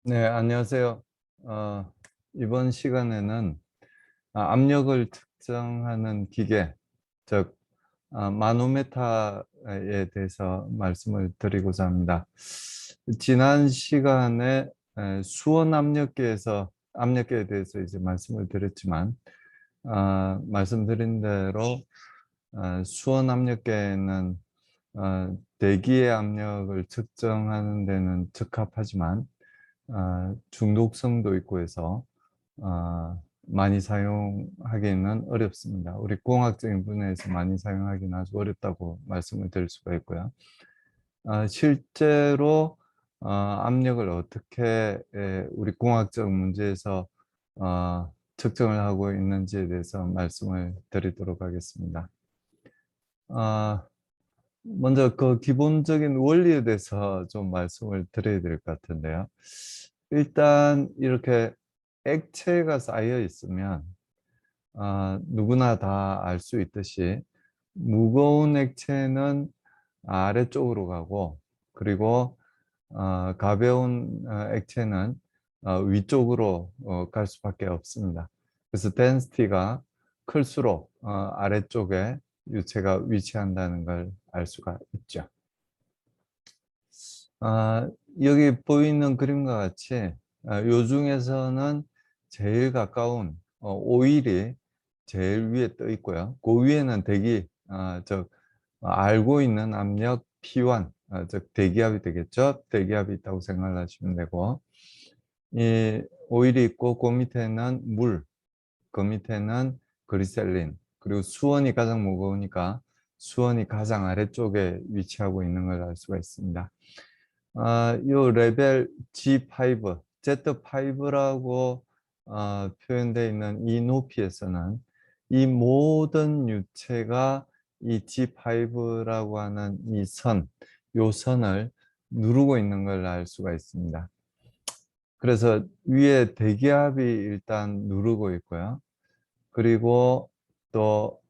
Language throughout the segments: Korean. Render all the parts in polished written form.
네, 안녕하세요. 이번 시간에는 압력을 측정하는 기계, 즉 마노메타에 대해서 말씀을 드리고자 합니다. 지난 시간에 수원 압력계에 대해서 이제 말씀을 드렸지만, 말씀드린 대로 수원 압력계는 대기의 압력을 측정하는 데는 적합하지만 중독성도 있고 해서 많이 사용하기는 어렵습니다. 우리 공학적인 분야에서 많이 사용하기는 아주 어렵다고 말씀을 드릴 수가 있고요. 실제로 압력을 어떻게 우리 공학적 문제에서 측정을 하고 있는지에 대해서 말씀을 드리도록 하겠습니다. 먼저 그 기본적인 원리에 대해서 좀 말씀을 드려야 될 것 같은데요. 일단 이렇게 액체가 쌓여 있으면 누구나 다 알 수 있듯이 무거운 액체는 아래쪽으로 가고, 그리고 가벼운 액체는 위쪽으로 갈 수밖에 없습니다. 그래서 덴시티가 클수록 아래쪽에 유체가 위치한다는 걸 알 수가 있죠. 아, 여기 보이는 그림과 같이 요 중에서는 제일 가까운 오일이 제일 위에 떠 있고요. 그 위에는 알고 있는 압력 P1, 즉 대기압이 되겠죠. 대기압이 있다고 생각하시면 되고, 이 오일이 있고 그 밑에는 물, 그 밑에는 그리셀린, 그리고 수원이 가장 무거우니까 수원이 가장 아래쪽에 위치하고 있는 걸 알 수가 있습니다. 요 레벨 G5, Z5라고 표현되어 있는 이 높이에서는 이 모든 유체가 이 G5라고 하는 요 선을 누르고 있는 걸 알 수가 있습니다. 그래서 위에 대기압이 일단 누르고 있고요. 그리고 또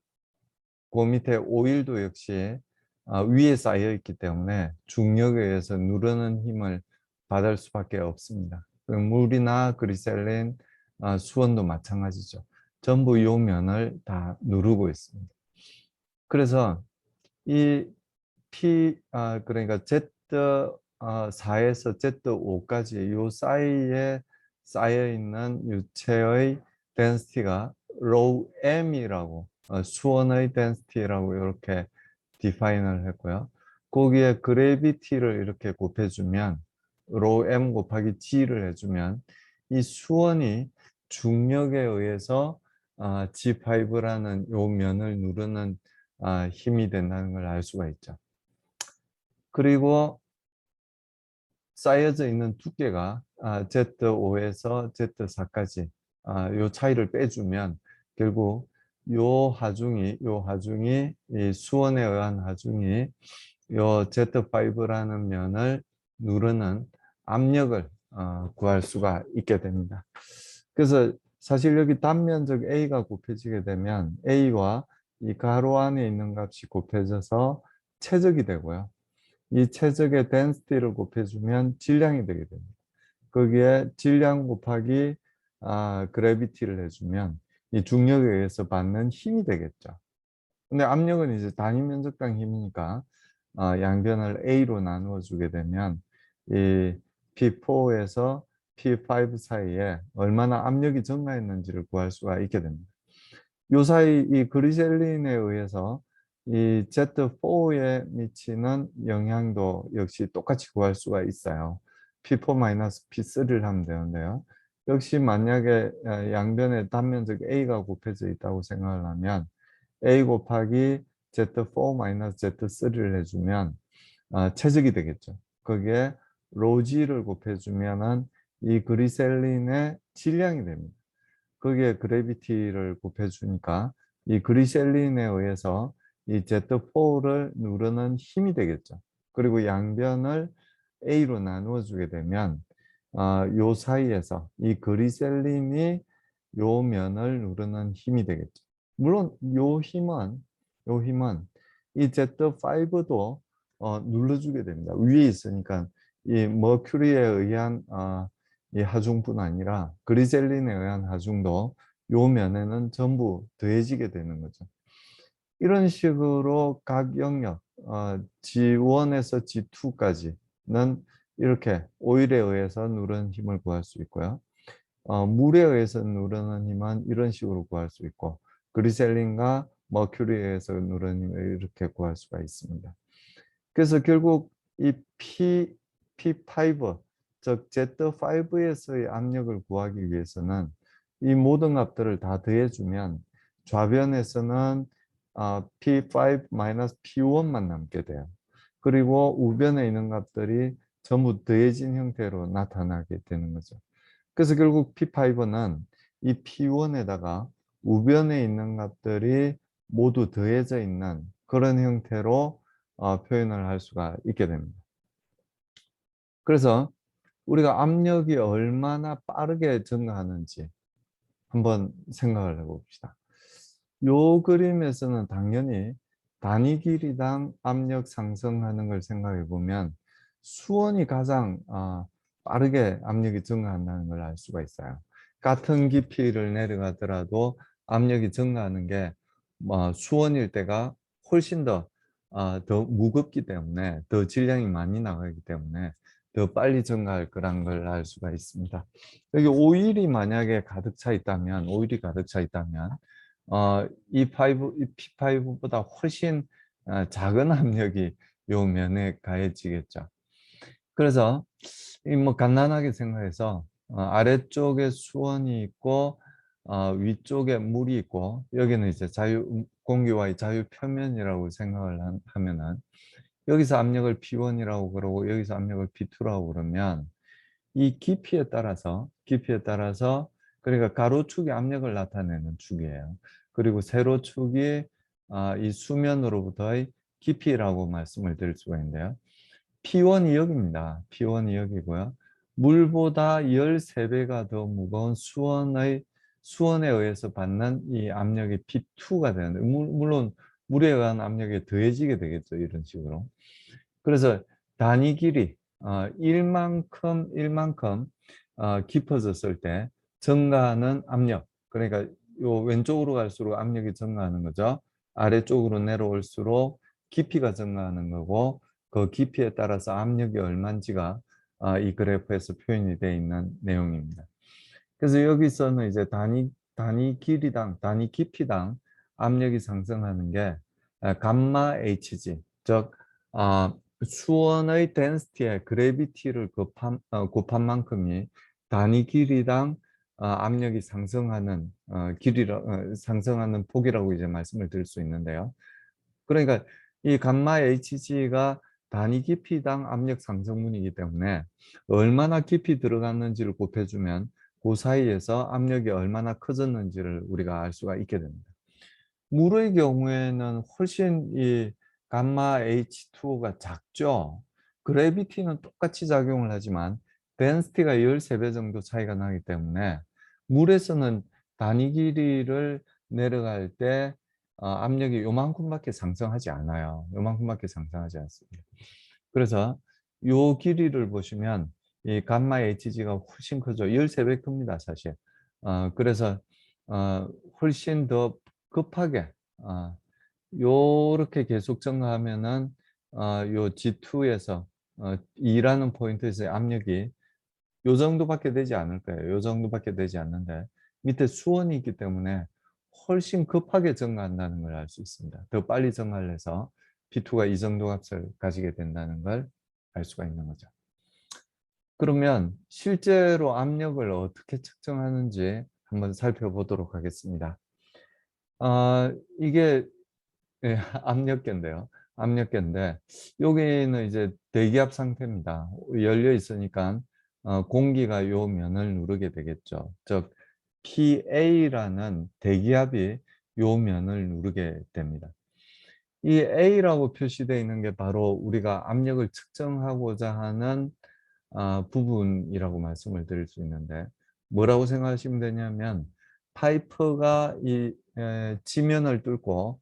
그 밑에 오일도 역시 위에 쌓여 있기 때문에 중력에 의해서 누르는 힘을 받을 수밖에 없습니다. 물이나 그리셀린, 수원도 마찬가지죠. 전부 이 면을 다 누르고 있습니다. 그래서 이 그러니까 Z4에서 Z5까지 이 사이에 쌓여 있는 유체의 density가 rho m이라고, 수원의 density라고 이렇게 디파인을 했고요. 거기에 gravity를 이렇게 곱해주면 rho m 곱하기 g를 해주면 이 수원이 중력에 의해서 G5라는 요 면을 누르는 힘이 된다는 걸 알 수가 있죠. 그리고 쌓여져 있는 두께가 Z5에서 Z4까지 요 차이를 빼주면 결국 요 하중이 이 수원에 의한 하중이 요 Z5라는 면을 누르는 압력을 구할 수가 있게 됩니다. 그래서 사실 여기 단면적 A가 곱해지게 되면 A와 이 가로 안에 있는 값이 곱해져서 최적이 되고요. 이 최적의 density를 곱해주면 질량이 되게 됩니다. 거기에 질량 곱하기 gravity를 해주면 이 중력에 의해서 받는 힘이 되겠죠. 근데 압력은 이제 단위 면적당 힘이니까 양변을 A로 나누어 주게 되면 이 P4에서 P5 사이에 얼마나 압력이 증가했는지를 구할 수가 있게 됩니다. 요 사이 이 그리셀린에 의해서 이 Z4에 미치는 영향도 역시 똑같이 구할 수가 있어요. P4-P3를 하면 되는데요. 역시 만약에 양변에 단면적 A가 곱해져 있다고 생각을 하면 A 곱하기 Z4-Z3를 해주면 최적이 되겠죠. 거기에 로지를 곱해주면은 이 그리셀린의 질량이 됩니다. 거기에 그래비티를 곱해주니까 이 그리셀린에 의해서 이 Z4를 누르는 힘이 되겠죠. 그리고 양변을 A로 나누어 주게 되면 요 사이에서 이 그리셀린이 요 면을 누르는 힘이 되겠죠. 물론 요 힘은 이 Z5도 눌러주게 됩니다. 위에 있으니까 이 머큐리에 의한 이 하중뿐 아니라 그리셀린에 의한 하중도 요 면에는 전부 더해지게 되는 거죠. 이런 식으로 각 영역 G1에서 G2까지는 이렇게 오일에 의해서 누르는 힘을 구할 수 있고요. 물에 의해서 누르는 힘은 이런 식으로 구할 수 있고, 그리셀린과 머큐리에 의해서 누르는 힘을 이렇게 구할 수가 있습니다. 그래서 결국 이 P5, 즉 Z5에서의 압력을 구하기 위해서는 이 모든 값들을 다 더해주면 좌변에서는 P5-P1만 남게 돼요. 그리고 우변에 있는 값들이 전부 더해진 형태로 나타나게 되는 거죠. 그래서 결국 P5는 이 P1에다가 우변에 있는 값들이 모두 더해져 있는 그런 형태로 표현을 할 수가 있게 됩니다. 그래서 우리가 압력이 얼마나 빠르게 증가하는지 한번 생각을 해봅시다. 요 그림에서는 당연히 단위 길이당 압력 상승하는 걸 생각해 보면 수원이 가장 빠르게 압력이 증가한다는 걸 알 수가 있어요. 같은 깊이를 내려가더라도 압력이 증가하는 게 수원일 때가 훨씬 더 무겁기 때문에, 더 질량이 많이 나가기 때문에 더 빨리 증가할 거란 걸 알 수가 있습니다. 여기 오일이 만약에 가득 차 있다면, 오일이 가득 차 있다면 이 P5보다 훨씬 작은 압력이 요 면에 가해지겠죠. 그래서 이 뭐 간단하게 생각해서 아래쪽에 수원이 있고 위쪽에 물이 있고, 여기는 이제 공기와의 자유 표면이라고 생각을 하면은, 여기서 압력을 P1이라고 그러고 여기서 압력을 P2라고 그러면 이 깊이에 따라서 그러니까 가로축이 압력을 나타내는 축이에요. 그리고 세로축이 이 수면으로부터의 깊이라고 말씀을 드릴 수가 있는데요. P1이 여기입니다. P1이 여기고요. 물보다 13배가 더 무거운 수원에 의해서 받는 이 압력이 P2가 되는데, 물론 물에 의한 압력이 더해지게 되겠죠. 이런 식으로. 그래서 단위 길이 1만큼 깊어졌을 때 증가하는 압력, 그러니까 요 왼쪽으로 갈수록 압력이 증가하는 거죠. 아래쪽으로 내려올수록 깊이가 증가하는 거고, 그 깊이에 따라서 압력이 얼마인지가 이 그래프에서 표현이 되어 있는 내용입니다. 그래서 여기서는 이제 단위 깊이당 압력이 상승하는 게 감마 Hg, 즉 수원의 덴시티의 그래비티를 곱한 만큼이 단위 길이당 압력이 상승하는 폭이라고 이제 말씀을 드릴 수 있는데요. 그러니까 이 감마 Hg가 단위 깊이당 압력 상승분이기 때문에 얼마나 깊이 들어갔는지를 곱해주면 그 사이에서 압력이 얼마나 커졌는지를 우리가 알 수가 있게 됩니다. 물의 경우에는 훨씬 이 감마 H2O가 작죠. 그래비티는 똑같이 작용을 하지만 덴시티가 13배 정도 차이가 나기 때문에 물에서는 단위 길이를 내려갈 때 압력이 요만큼밖에 상승하지 않아요. 요만큼밖에 상승하지 않습니다. 그래서 요 길이를 보시면 이 감마 HG가 훨씬 크죠. 13배 큽니다, 사실. 그래서 훨씬 더 급하게 요렇게 계속 증가하면은 요 G2에서 2라는 포인트에서의 압력이 요 정도밖에 되지 않을 거예요. 요 정도밖에 되지 않는데 밑에 수원이 있기 때문에 훨씬 급하게 증가한다는 걸 알 수 있습니다. 더 빨리 증가를 해서 P2가 이 정도 값을 가지게 된다는 걸 알 수가 있는 거죠. 그러면 실제로 압력을 어떻게 측정하는지 한번 살펴보도록 하겠습니다. 이게 예, 압력계인데요. 압력계인데 여기는 이제 대기압 상태입니다. 열려 있으니까 공기가 요 면을 누르게 되겠죠. 즉 PA라는 대기압이 요 면을 누르게 됩니다. 이 A라고 표시되어 있는 게 바로 우리가 압력을 측정하고자 하는 부분이라고 말씀을 드릴 수 있는데, 뭐라고 생각하시면 되냐면 파이프가 이 지면을 뚫고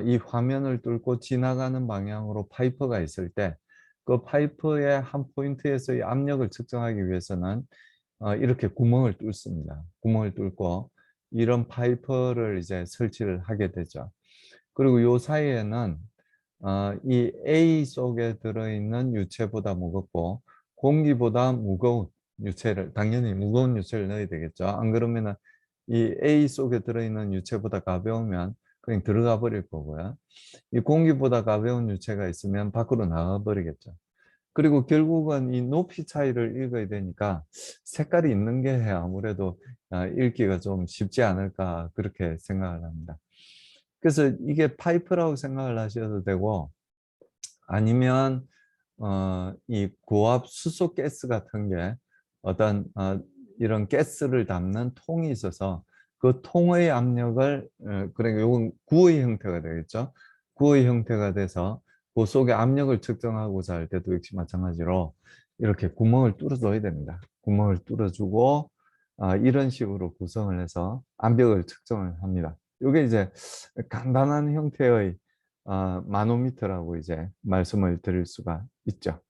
이 화면을 뚫고 지나가는 방향으로 파이프가 있을 때 그 파이프의 한 포인트에서의 압력을 측정하기 위해서는 이렇게 구멍을 뚫습니다. 구멍을 뚫고 이런 파이프를 이제 설치를 하게 되죠. 그리고 요 사이에는 이 A 속에 들어있는 유체보다 무겁고 공기보다 무거운 유체를, 당연히 무거운 유체를 넣어야 되겠죠. 안 그러면은 이 A 속에 들어있는 유체보다 가벼우면 그냥 들어가 버릴 거고요. 이 공기보다 가벼운 유체가 있으면 밖으로 나가 버리겠죠. 그리고 결국은 이 높이 차이를 읽어야 되니까 색깔이 있는 게 아무래도 읽기가 좀 쉽지 않을까 그렇게 생각을 합니다. 그래서 이게 파이프라고 생각을 하셔도 되고, 아니면 이 고압 수소 가스 같은 게 어떤 이런 가스를 담는 통이 있어서 그 통의 압력을 그러니까 이건 구의 형태가 되겠죠. 구의 형태가 돼서 그 속에 압력을 측정하고자 할 때도 역시 마찬가지로 이렇게 구멍을 뚫어줘야 됩니다. 구멍을 뚫어주고 이런 식으로 구성을 해서 압력을 측정을 합니다. 이게 이제 간단한 형태의 마노미터라고 이제 말씀을 드릴 수가 있죠.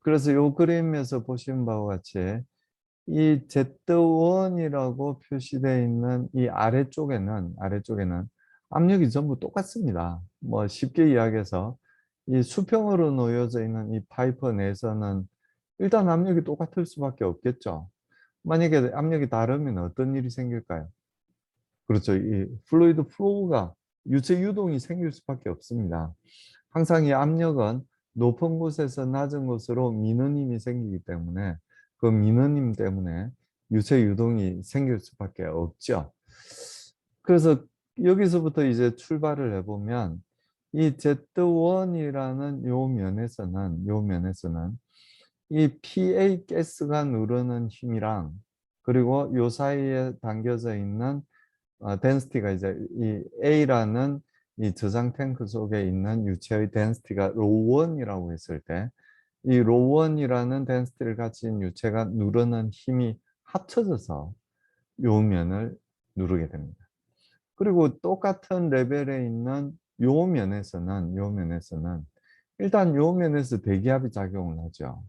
그래서 이 그림에서 보신 바와 같이 이 Z1이라고 표시되어 있는 이 아래쪽에는 압력이 전부 똑같습니다. 뭐 쉽게 이야기해서 이 수평으로 놓여져 있는 이 파이프 내에서는 일단 압력이 똑같을 수밖에 없겠죠. 만약에 압력이 다르면 어떤 일이 생길까요? 그렇죠. 이 플루이드 플로우가 유체 유동이 생길 수밖에 없습니다. 항상 이 압력은 높은 곳에서 낮은 곳으로 미는 힘이 생기기 때문에 그 미는 힘 때문에 유체 유동이 생길 수밖에 없죠. 그래서 여기서부터 이제 출발을 해보면 이 Z1이라는 요 면에서는 이 PA 가스가 누르는 힘이랑 그리고 요 사이에 담겨져 있는 덴시티가 이제 이 A라는 이 저장 탱크 속에 있는 유체의 덴시티가 ρ1이라고 했을 때 이 ρ1이라는 덴시티를 가진 유체가 누르는 힘이 합쳐져서 요 면을 누르게 됩니다. 그리고 똑같은 레벨에 있는 요 면에서는 일단 요 면에서 대기압이 작용을 하죠.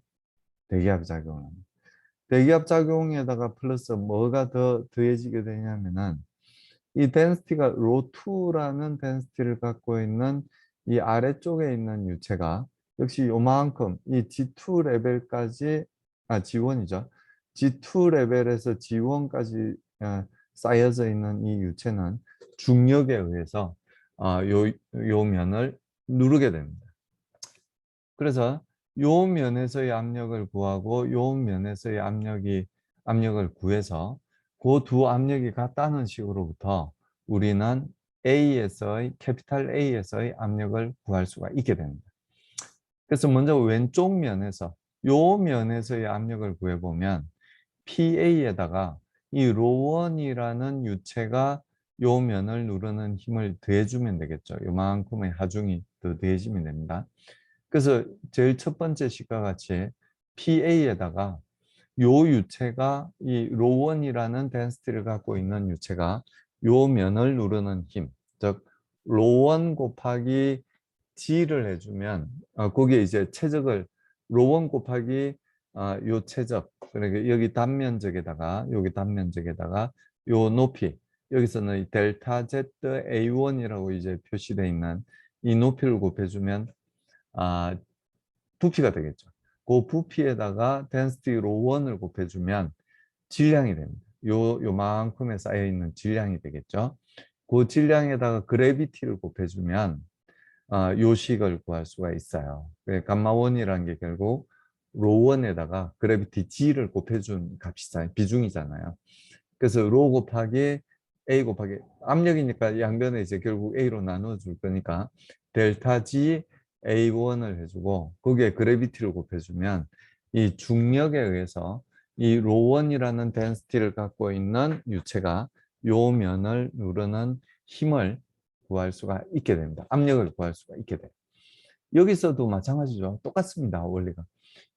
대기압이 작용을 합니다. 대기압 작용에다가 플러스 뭐가 더 더해지게 되냐면은 이 덴시티가 ρ2라는 덴시티를 갖고 있는 이 아래쪽에 있는 유체가 역시 요만큼 이 G2 레벨까지 G1이죠. G2 레벨에서 G1까지 쌓여져 있는 이 유체는 중력에 의해서 요 면을 누르게 됩니다. 그래서 요 면에서의 압력을 구하고 요 면에서의 압력을 구해서 그 두 압력이 같다는 식으로부터 우리는 캐피탈 A에서의 압력을 구할 수가 있게 됩니다. 그래서 먼저 왼쪽 면에서 요 면에서의 압력을 구해보면 PA에다가 이 ρ1이라는 유체가 요 면을 누르는 힘을 더해주면 되겠죠. 요만큼의 하중이 더 더해지면 됩니다. 그래서 제일 첫 번째 식과 같이 PA에다가 요 유체가 이 ρ1이라는 덴시티를 갖고 있는 유체가 요 면을 누르는 힘, 즉 ρ1 곱하기 G를 해주면 거기에 이제 최적을 ρ1 곱하기 요 최적, 그러니까 여기 단면적에다가 요 높이, 여기서는 이 델타 Z A1이라고 이제 표시되어 있는 이 높이를 곱해주면 부피가 되겠죠. 그 부피에다가 density ρ1을 곱해주면 질량이 됩니다. 요만큼에 쌓여있는 질량이 되겠죠. 그 질량에다가 그래비티를 곱해주면 요식을 구할 수가 있어요. 감마1이라는 게 결국 ρ1에다가 그래비티 G를 곱해준 값이잖아요. 비중이잖아요. 그래서 ρ 곱하기 A 곱하기 압력이니까 양변에 이제 결국 A로 나눠줄 거니까 델타 G A1을 해주고 거기에 그래비티를 곱해주면 이 중력에 의해서 이 ρ1이라는 덴시티를 갖고 있는 유체가 요 면을 누르는 힘을 구할 수가 있게 됩니다. 압력을 구할 수가 있게 돼요. 여기서도 마찬가지죠. 똑같습니다. 원리가.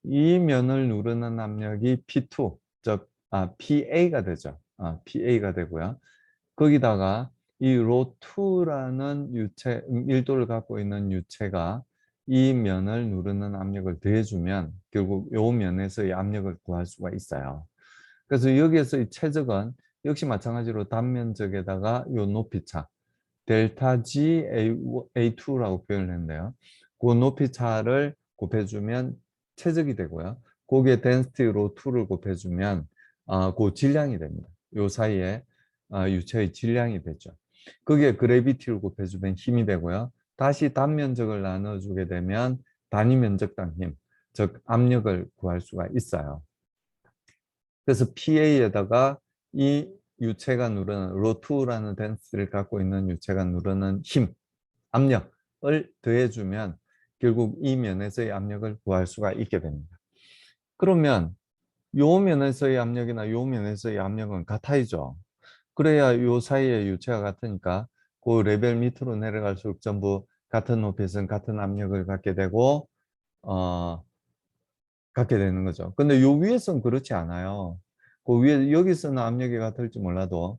이 면을 누르는 압력이 P2, 즉 PA가 되죠. PA가 되고요. 거기다가 이 ρ2라는 유체, 밀도를 갖고 있는 유체가 이 면을 누르는 압력을 더해주면 결국 이 면에서의 압력을 구할 수가 있어요. 그래서 여기에서의 최적은 역시 마찬가지로 단면적에다가 이 높이차 델타 G A2라고 표현을 했는데요. 그 높이차를 곱해주면 최적이 되고요. 거기에 density rho 2를 곱해주면 그 질량이 됩니다. 요 사이에 유체의 질량이 되죠. 거기에 그래비티를 곱해주면 힘이 되고요. 다시 단면적을 나눠주게 되면 단위 면적당 힘, 즉 압력을 구할 수가 있어요. 그래서 PA에다가 이 유체가 누르는 ρ2라는 덴스를 갖고 있는 유체가 누르는 힘, 압력을 더해주면 결국 이 면에서의 압력을 구할 수가 있게 됩니다. 그러면 요 면에서의 압력이나 요 면에서의 압력은 같아야죠. 그래야 요 사이에 유체가 같으니까 그 레벨 밑으로 내려갈수록 전부 같은 높이에서는 같은 압력을 갖게 되고 갖게 되는 거죠. 근데 요 위에서는 그렇지 않아요. 그 위에 여기서는 압력이 같을지 몰라도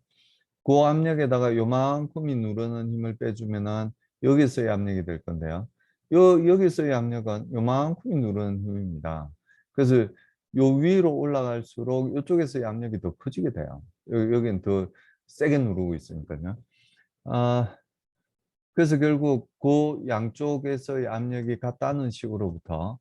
그 압력에다가 요만큼이 누르는 힘을 빼주면은 여기서의 압력이 될 건데요. 여기서의 압력은 요만큼이 누르는 힘입니다. 그래서 요 위로 올라갈수록 이쪽에서의 압력이 더 커지게 돼요. 여기는 더 세게 누르고 있으니까요. 아, 그래서 결국 그 양쪽에서의 압력이 같다는 식으로부터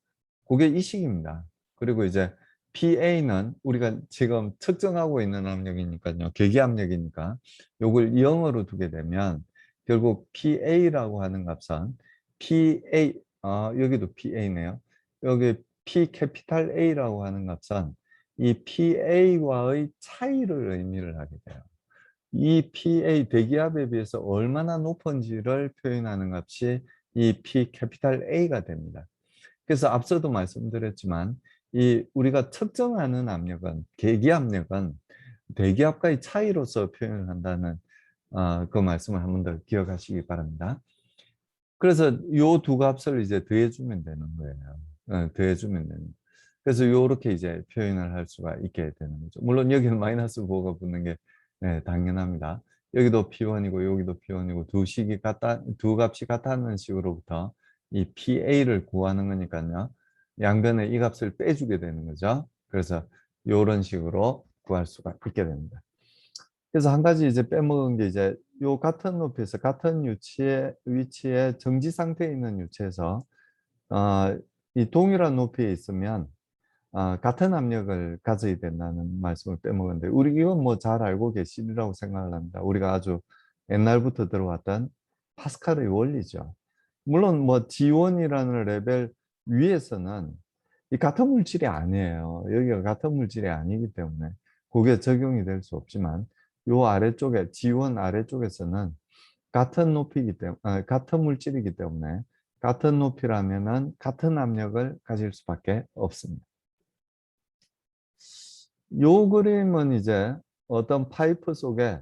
그게 이 식입니다. 그리고 이제 PA는 우리가 지금 측정하고 있는 압력이니까요. 계기 압력이니까 요걸 0으로 두게 되면 결국 PA라고 하는 값은 PA, 여기도 PA네요. 여기 P 캐피탈 A라고 하는 값은 이 PA와의 차이를 의미를 하게 돼요. 이 PA 대기압에 비해서 얼마나 높은지를 표현하는 값이 이 P 캐피탈 A가 됩니다. 그래서 앞서도 말씀드렸지만 이 우리가 측정하는 압력은 계기 압력은 대기압과의 차이로서 표현을 한다는 그 말씀을 한 번 더 기억하시기 바랍니다. 그래서 요 두 값을 이제 더해주면 되는 거예요. 더해주면 되는. 그래서 요렇게 이제 표현을 할 수가 있게 되는 거죠. 물론 여기는 마이너스 부호가 붙는 게 당연합니다. 여기도 P1이고 여기도 P1이고 두 값이 같다는 식으로부터 이 PA를 구하는 거니까요. 양변에 이 값을 빼주게 되는 거죠. 그래서 요런 식으로 구할 수가 있게 됩니다. 그래서 한 가지 이제 빼먹은 게 이제 요 같은 높이에서 같은 위치에 정지 상태에 있는 유체에서 이 동일한 높이에 있으면 같은 압력을 가져야 된다는 말씀을 빼먹었는데 우리 이건 뭐 잘 알고 계시리라고 생각을 합니다. 우리가 아주 옛날부터 들어왔던 파스칼의 원리죠. 물론 뭐 G1이라는 레벨 위에서는 이 같은 물질이 아니에요. 여기가 같은 물질이 아니기 때문에 그게 적용이 될 수 없지만 요 아래쪽에 G1 아래쪽에서는 같은 높이이기 때문에 같은 물질이기 때문에 같은 높이라면은 같은 압력을 가질 수밖에 없습니다. 요 그림은 이제 어떤 파이프 속에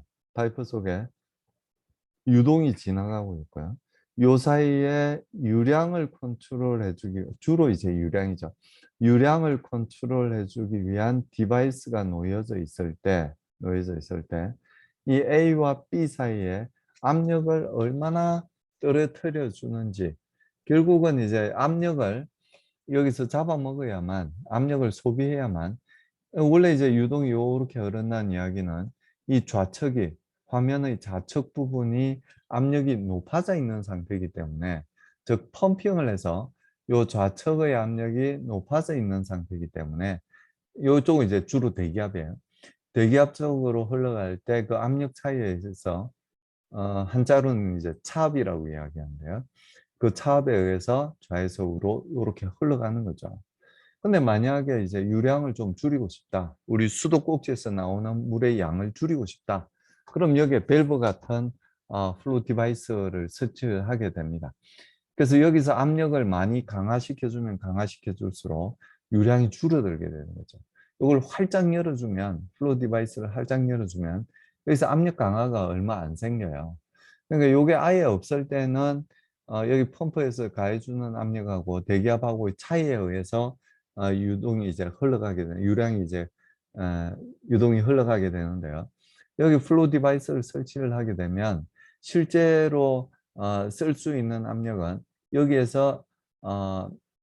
유동이 지나가고 있고요. 요 사이에 유량을 컨트롤해 주기, 주로 이제 유량이죠. 유량을 컨트롤해 주기 위한 디바이스가 놓여져 있을 때, 이 A와 B 사이에 압력을 얼마나 떨어뜨려 주는지, 결국은 이제 압력을 여기서 잡아먹어야만, 압력을 소비해야만, 원래 이제 유동이 이렇게 흐른다는 이야기는 이 좌측이 화면의 좌측 부분이 압력이 높아져 있는 상태이기 때문에 즉 펌핑을 해서 이 좌측의 압력이 높아져 있는 상태이기 때문에 이쪽은 이제 주로 대기압이에요. 대기압 쪽으로 흘러갈 때 그 압력 차이에 있어서 한자로는 이제 차압이라고 이야기하는데요. 그 차압에 의해서 좌에서 우로 이렇게 흘러가는 거죠. 근데 만약에 이제 유량을 좀 줄이고 싶다. 우리 수도꼭지에서 나오는 물의 양을 줄이고 싶다. 그럼 여기에 밸브 같은 플로 디바이스를 설치하게 됩니다. 그래서 여기서 압력을 많이 강화시켜주면 강화시켜줄수록 유량이 줄어들게 되는 거죠. 이걸 활짝 열어주면, 플로 디바이스를 활짝 열어주면 여기서 압력 강화가 얼마 안 생겨요. 그러니까 이게 아예 없을 때는 여기 펌프에서 가해주는 압력하고 대기압하고의 차이에 의해서 유동이 이제 흘러가게 되는 유량이 이제 유동이 흘러가게 되는데요. 여기 플로 디바이스를 설치를 하게 되면 실제로 쓸 수 있는 압력은 여기에서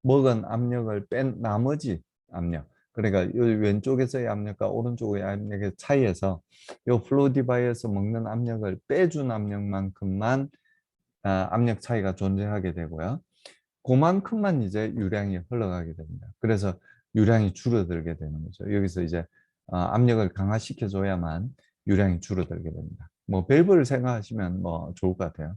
먹은 압력을 뺀 나머지 압력, 그러니까 이 왼쪽에서의 압력과 오른쪽의 압력의 차이에서 이 플로우 디바이스에서 먹는 압력을 빼준 압력만큼만 압력 차이가 존재하게 되고요. 그만큼만 이제 유량이 흘러가게 됩니다. 그래서 유량이 줄어들게 되는 거죠. 여기서 이제 압력을 강화시켜 줘야만 유량이 줄어들게 됩니다. 뭐 밸브를 생각하시면 뭐 좋을 것 같아요.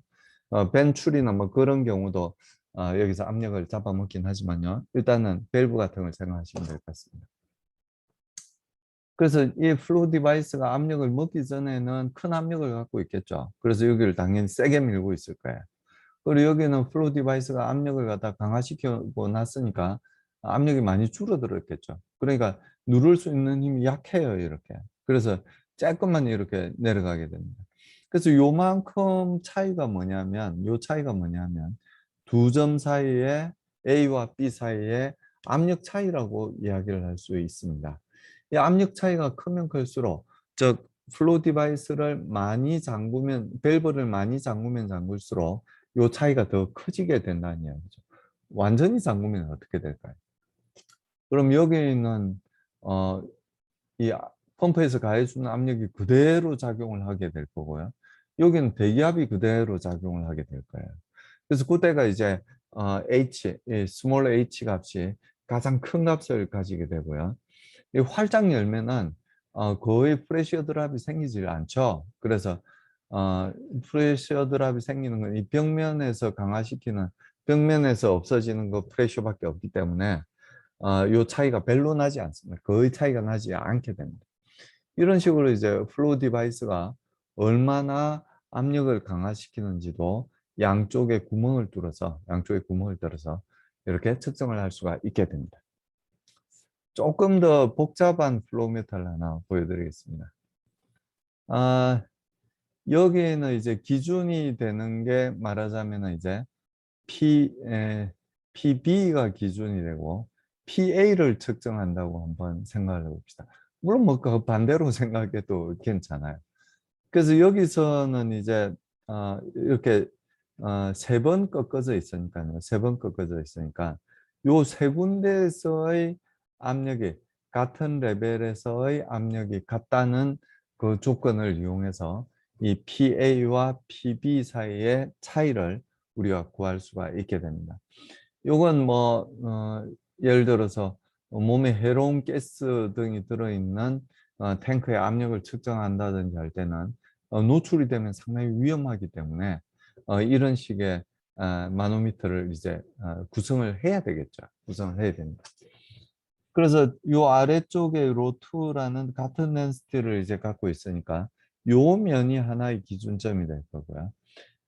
벤출이나 뭐 그런 경우도 여기서 압력을 잡아먹긴 하지만요. 일단은 밸브 같은 걸 생각하시면 될 것 같습니다. 그래서 이 플로우 디바이스가 압력을 먹기 전에는 큰 압력을 갖고 있겠죠. 그래서 여기를 당연히 세게 밀고 있을 거예요. 그리고 여기는 플로우 디바이스가 압력을 갖다 강화시키고 났으니까 압력이 많이 줄어들었겠죠. 그러니까 누를 수 있는 힘이 약해요, 이렇게. 그래서 조금만 이렇게 내려가게 됩니다. 그래서 요만큼 차이가 뭐냐면, 요 차이가 뭐냐면 두 점 사이에 A와 B 사이에 압력 차이라고 이야기를 할 수 있습니다. 이 압력 차이가 크면 클수록, 즉 플로우 디바이스를 많이 잠그면, 밸브를 많이 잠그면 잠글수록 요 차이가 더 커지게 된다는 이야기죠. 완전히 잠그면 어떻게 될까요? 그럼 여기는 이 펌프에서 가해주는 압력이 그대로 작용을 하게 될 거고요. 여기는 대기압이 그대로 작용을 하게 될 거예요. 그래서 그때가 이제 H, 스몰 h 값이 가장 큰 값을 가지게 되고요. 이 활짝 열면은 거의 프레셔 드랍이 생기질 않죠. 그래서 프레셔 드랍이 생기는 건 이 벽면에서 강화시키는, 벽면에서 없어지는 거 프레셔밖에 없기 때문에 요 차이가 별로 나지 않습니다. 거의 차이가 나지 않게 됩니다. 이런 식으로 이제 플로우 디바이스가 얼마나 압력을 강화시키는지도 양쪽에 구멍을 뚫어서 이렇게 측정을 할 수가 있게 됩니다. 조금 더 복잡한 플로우 메탈 하나 보여드리겠습니다. 여기에는 이제 기준이 되는 게 말하자면 이제 PB가 기준이 되고 PA를 측정한다고 한번 생각을 해봅시다. 물론 뭐 그 반대로 생각해도 괜찮아요. 그래서 여기서는 이제 이렇게 세 번 꺾어져 있으니까요. 세 번 꺾어져 있으니까 요 세 군데에서의 압력이, 같은 레벨에서의 압력이 같다는 그 조건을 이용해서 이 PA와 PB 사이의 차이를 우리가 구할 수가 있게 됩니다. 요건 뭐 예를 들어서 몸에 해로운 가스 등이 들어있는 탱크의 압력을 측정한다든지 할 때는 노출이 되면 상당히 위험하기 때문에 이런 식의 마노미터를 이제 구성을 해야 되겠죠. 구성을 해야 됩니다. 그래서 요 아래쪽에 로투라는 같은 렌스티를 이제 갖고 있으니까 요 면이 하나의 기준점이 될 거고요.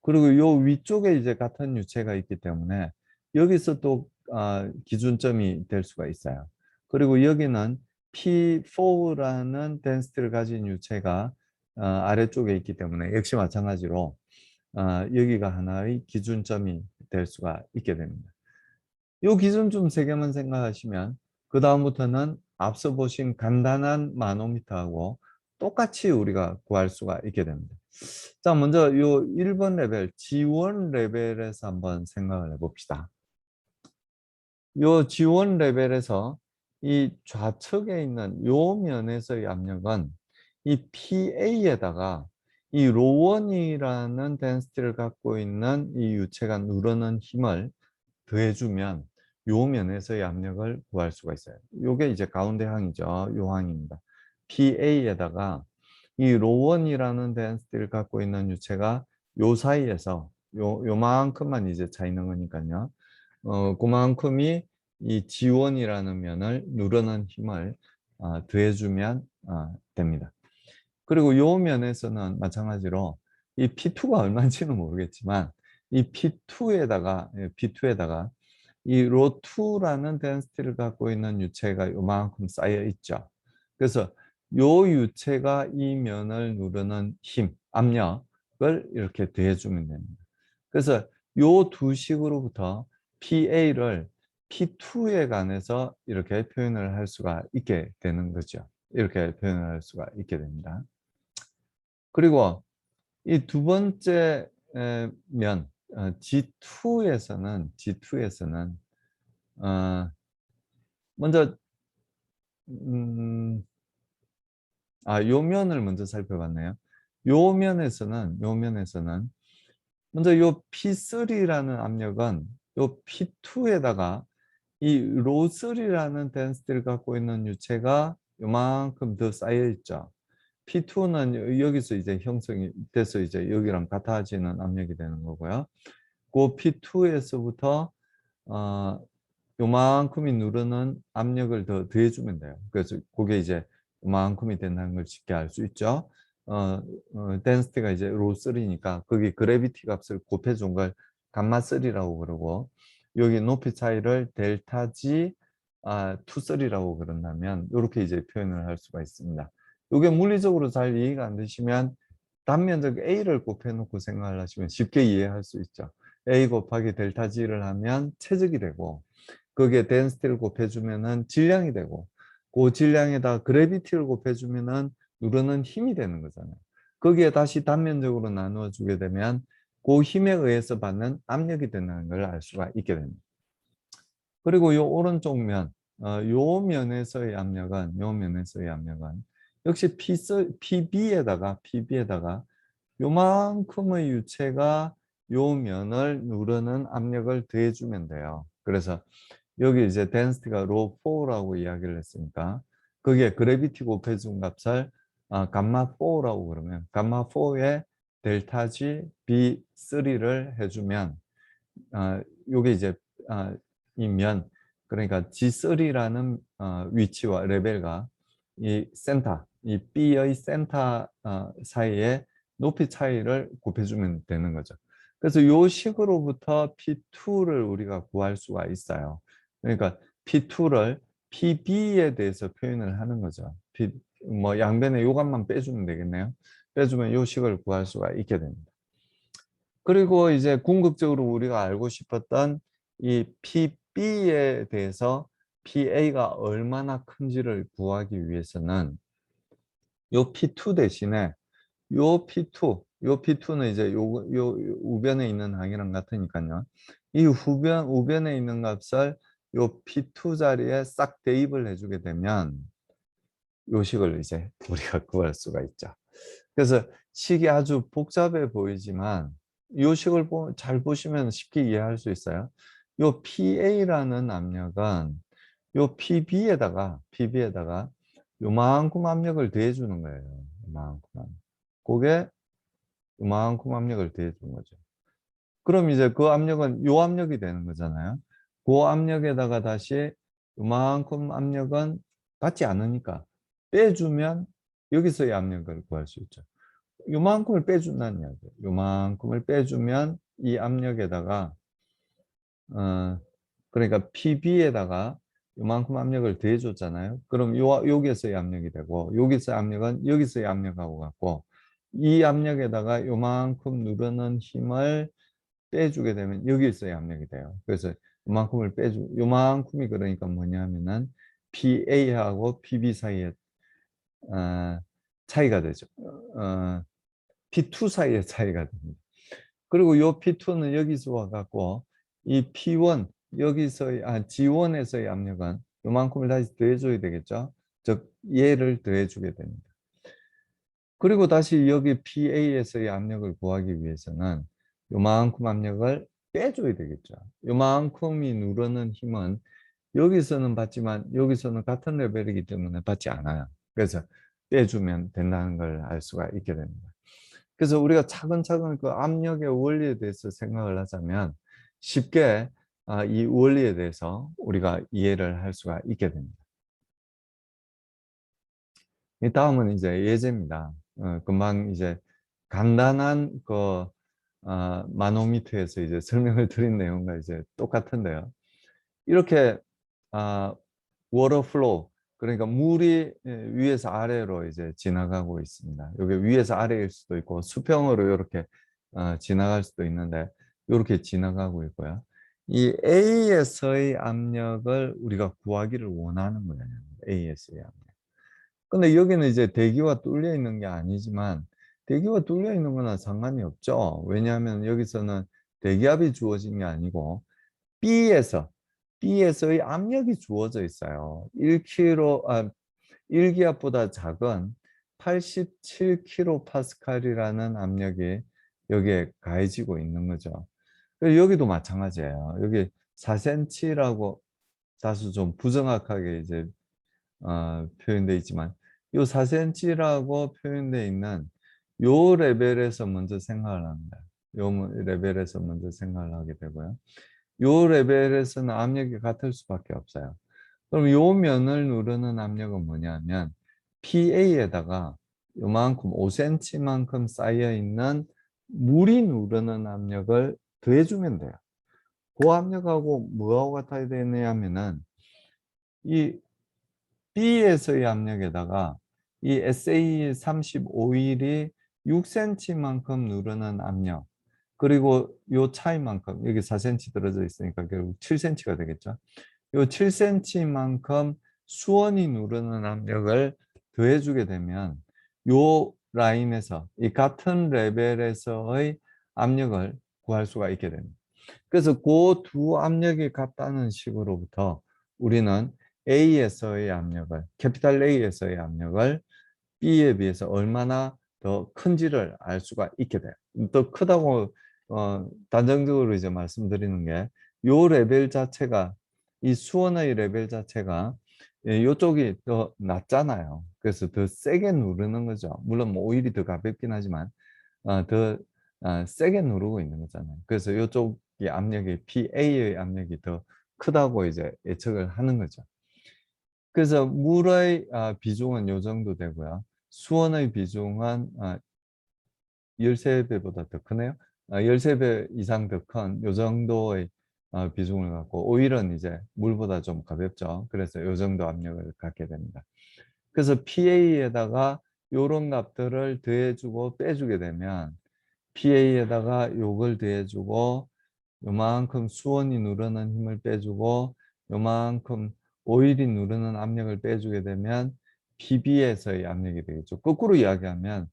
그리고 요 위쪽에 이제 같은 유체가 있기 때문에 여기서 또 기준점이 될 수가 있어요. 그리고 여기는 P4라는 덴시티를 가진 유체가 아래쪽에 있기 때문에 역시 마찬가지로 여기가 하나의 기준점이 될 수가 있게 됩니다. 요 기준점 세 개만 생각하시면 그 다음부터는 앞서 보신 간단한 마노미터하고 똑같이 우리가 구할 수가 있게 됩니다. 자, 먼저 요 1번 레벨, G1 레벨에서 한번 생각을 해봅시다. 요 G1 레벨에서 이 좌측에 있는 요 면에서의 압력은 이 PA에다가 이 로원이라는 덴시티를 갖고 있는 이 유체가 누르는 힘을 더해주면 요 면에서의 압력을 구할 수가 있어요. 요게 이제 가운데 항이죠. 요 항입니다. PA에다가 이 로원이라는 덴시티를 갖고 있는 유체가 요 사이에서 요만큼만 이제 차 있는 거니까요. 그만큼이 이 G1이라는 면을 누르는 힘을 더해주면 됩니다. 그리고 요 면에서는 마찬가지로 이 P2가 얼마인지는 모르겠지만 이 P2에다가 이 로2라는 덴시티를 갖고 있는 유체가 요만큼 쌓여 있죠. 그래서 요 유체가 이 면을 누르는 힘, 압력을 이렇게 더해주면 됩니다. 그래서 요 두 식으로부터 PA를 P2에 관해서 이렇게 표현을 할 수가 있게 되는 거죠. 이렇게 표현을 할 수가 있게 됩니다. 그리고 이 두 번째 면 G2에서는 어, 먼저 요 면을 먼저 살펴봤네요. 요 면에서는 먼저 요 P3라는 압력은 요 P2에다가 이 로3라는 덴시티를 갖고 있는 유체가 요만큼 더 쌓여 있죠. P2는 여기서 이제 형성이 돼서 이제 여기랑 같아지는 압력이 되는 거고요. 그 P2에서부터 요만큼이 누르는 압력을 더 더해주면 돼요. 그래서 그게 이제 요만큼이 된다는 걸 쉽게 알 수 있죠. 덴시티가 이제 로3니까 거기 그래비티 값을 곱해준 걸 감마3라고 그러고 여기 높이 차이를 델타 G 투3라고 그런다면 이렇게 이제 표현을 할 수가 있습니다. 이게 물리적으로 잘 이해가 안 되시면 단면적 A를 곱해놓고 생각을 하시면 쉽게 이해할 수 있죠. A 곱하기 델타 G를 하면 최적이 되고 거기에 덴시티를 곱해주면은 질량이 되고 그 질량에다 그래비티를 곱해주면은 누르는 힘이 되는 거잖아요. 거기에 다시 단면적으로 나누어 주게 되면 그 힘에 의해서 받는 압력이 된다는 걸 알 수가 있게 됩니다. 그리고 요 오른쪽 면, 요 면에서의 압력은 역시 PB에다가 요만큼의 유체가 요 면을 누르는 압력을 더해주면 돼요. 그래서 여기 이제 덴시티가 로4라고 이야기를 했으니까 거기에 그래비티 곱해준 값을 감마4라고 그러면 감마4에 델타 G B3를 해주면 요게 이제 이 면 그러니까 G3라는 위치와 레벨과 이 센터 이 B의 센터 사이에 높이 차이를 곱해주면 되는 거죠. 그래서 요 식으로부터 P2를 우리가 구할 수가 있어요. 그러니까 P2를 PB에 대해서 표현을 하는 거죠. 뭐 양변의 요값만 빼주면 되겠네요. 빼주면 요 식을 구할 수가 있게 됩니다. 그리고 이제 궁극적으로 우리가 알고 싶었던 이 PB에 대해서 PA가 얼마나 큰지를 구하기 위해서는 요 P2 대신에 요 P2는 이제 요 우변에 있는 항이랑 같으니까요. 이 우변에 있는 값을 요 P2 자리에 싹 대입을 해주게 되면 요 식을 이제 우리가 구할 수가 있죠. 그래서 식이 아주 복잡해 보이지만 이 식을 잘 보시면 쉽게 이해할 수 있어요. 요 PA라는 압력은 요 PB에다가 요만큼 압력을 더해 주는 거예요. 요만큼. 그게 요만큼 압력을 더해 주는 거죠. 그럼 이제 그 압력은 요 압력이 되는 거잖아요. 그 압력에다가 다시 요만큼 압력은 받지 않으니까 빼주면 여기서의 압력을 구할 수 있죠. 요만큼을 빼준다는 이야기예요. 요만큼을 빼주면 이 압력에다가 그러니까 PB에다가 요만큼 압력을 더해줬잖아요. 그럼 여기서의 압력이 되고 여기서의 압력은 여기서의 압력하고 같고 이 압력에다가 요만큼 누르는 힘을 빼주게 되면 여기서의 압력이 돼요. 그래서 요만큼이 그러니까 뭐냐면은 PA하고 PB 사이에 차이가 되죠. P2 사이의 차이가 됩니다. 그리고 요 P2는 여기서 와갖고 이 P1 여기서의 G1에서의 압력은 요만큼을 다시 더해줘야 되겠죠. 즉 얘를 더해주게 됩니다. 그리고 다시 여기 PA에서의 압력을 구하기 위해서는 요만큼 압력을 빼줘야 되겠죠. 요만큼이 누르는 힘은 여기서는 받지만 여기서는 같은 레벨이기 때문에 받지 않아요. 그래서 빼주면 된다는 걸 알 수가 있게 됩니다. 그래서 우리가 차근차근 그 압력의 원리에 대해서 생각을 하자면 쉽게 이 원리에 대해서 우리가 이해를 할 수가 있게 됩니다. 이 다음은 이제 예제입니다. 금방 이제 간단한 그 마노미터에서 이제 설명을 드린 내용과 이제 똑같은데요. 이렇게 워터 플로우 그러니까 물이 위에서 아래로 이제 지나가고 있습니다. 여기 위에서 아래일 수도 있고 수평으로 이렇게 지나갈 수도 있는데 이렇게 지나가고 있고요. 이 A에서의 압력을 우리가 구하기를 원하는 거예요. A에서의 압력. 근데 여기는 이제 대기와 뚫려 있는 게 아니지만 대기와 뚫려 있는 거는 상관이 없죠. 왜냐하면 여기서는 대기압이 주어진 게 아니고 B에서 B에서의 압력이 주어져 있어요. 1기압보다 작은 87kPa이라는 압력이 여기에 가해지고 있는 거죠. 여기도 마찬가지예요. 여기 4cm라고 다소 좀 부정확하게 이제 표현되어 있지만 요 4cm라고 표현되어 있는 요 레벨에서 먼저 생각을 합니다. 요 레벨에서 먼저 생각을 하게 되고요. 요 레벨에서는 압력이 같을 수밖에 없어요. 그럼 요 면을 누르는 압력은 뭐냐면 PA에다가 요만큼 5cm만큼 쌓여 있는 물이 누르는 압력을 더해주면 돼요. 그 압력하고 뭐하고 같아야 되느냐면은 이 B에서의 압력에다가 이 SA35일이 6cm만큼 누르는 압력, 그리고 요 차이만큼, 여기 4cm 들어져 있으니까 결국 7cm가 되겠죠. 요 7cm만큼 수원이 누르는 압력을 더해주게 되면 요 라인에서, 이 같은 레벨에서의 압력을 구할 수가 있게 됩니다. 그래서 그 두 압력이 같다는 식으로부터 우리는 A에서의 압력을, 캐피탈 A에서의 압력을 B에 비해서 얼마나 더 큰지를 알 수가 있게 돼요. 더 크다고 단정적으로 이제 말씀드리는 게, 요 레벨 자체가, 이 수원의 레벨 자체가 요쪽이 더 낮잖아요. 그래서 더 세게 누르는 거죠. 물론 뭐 오일이 더 가볍긴 하지만 더 세게 누르고 있는 거잖아요. 그래서 요쪽이 압력이 PA의 압력이 더 크다고 이제 예측을 하는 거죠. 그래서 물의 비중은 요 정도 되고요. 수원의 비중은 13배보다 더 크네요. 13배 이상 더 큰 요 정도의 비중을 갖고, 오일은 이제 물보다 좀 가볍죠. 그래서 요 정도 압력을 갖게 됩니다. 그래서 PA에다가 요런 값들을 더해주고 빼주게 되면 PA에다가 요걸 더해주고 요만큼 수원이 누르는 힘을 빼주고 요만큼 오일이 누르는 압력을 빼주게 되면 PB에서의 압력이 되겠죠. 거꾸로 이야기하면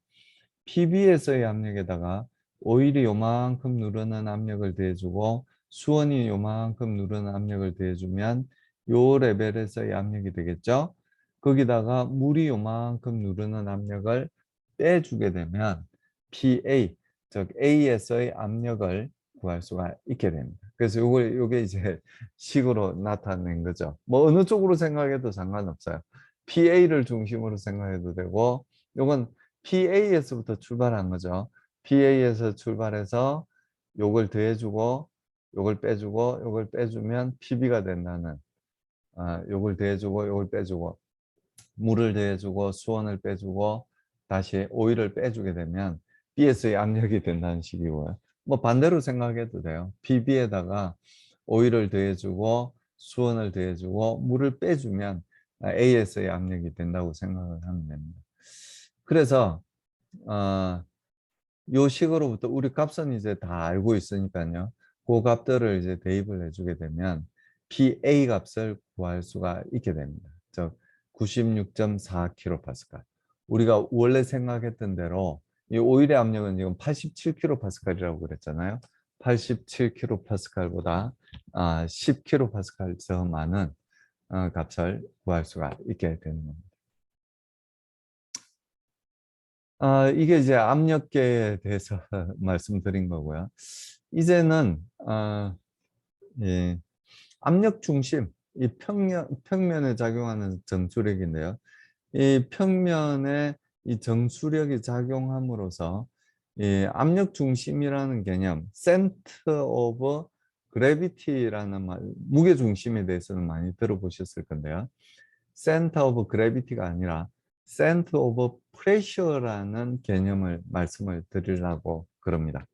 PB에서의 압력에다가 오일이 요만큼 누르는 압력을 더해주고 수원이 요만큼 누르는 압력을 더해주면 요 레벨에서의 압력이 되겠죠. 거기다가 물이 요만큼 누르는 압력을 빼주게 되면 PA, 즉 A에서의 압력을 구할 수가 있게 됩니다. 그래서 요게 이제 식으로 나타낸 거죠. 뭐 어느 쪽으로 생각해도 상관없어요. PA를 중심으로 생각해도 되고, 요건 PA에서부터 출발한 거죠. PA에서 출발해서 요걸 더해주고 요걸 빼주고 요걸 빼주면 PB가 된다는, 요걸 더해주고 요걸 빼주고 물을 더해주고 수원을 빼주고 다시 오일을 빼주게 되면 B에서의 압력이 된다는 식이고요. 뭐 반대로 생각해도 돼요. PB에다가 오일을 더해주고 수원을 더해주고 물을 빼주면 A에서의 압력이 된다고 생각을 하면 됩니다. 그래서 요 식으로부터 우리 값은 이제 다 알고 있으니까요. 그 값들을 이제 대입을 해주게 되면 PA 값을 구할 수가 있게 됩니다. 즉 96.4kPa. 우리가 원래 생각했던 대로 이 오일의 압력은 지금 87kPa이라고 그랬잖아요. 87kPa보다 10kPa 더 많은 값을 구할 수가 있게 되는 겁니다. 이게 이제 압력계에 대해서 말씀드린 거고요. 이제는 예, 압력 중심, 이 평면에 작용하는 정수력인데요. 이 평면에 이 정수력이 작용함으로써 이 압력 중심이라는 개념, center of gravity라는 말, 무게 중심에 대해서는 많이 들어보셨을 건데요. center of gravity가 아니라 center of pressure라는 개념을 말씀을 드리려고 그럽니다.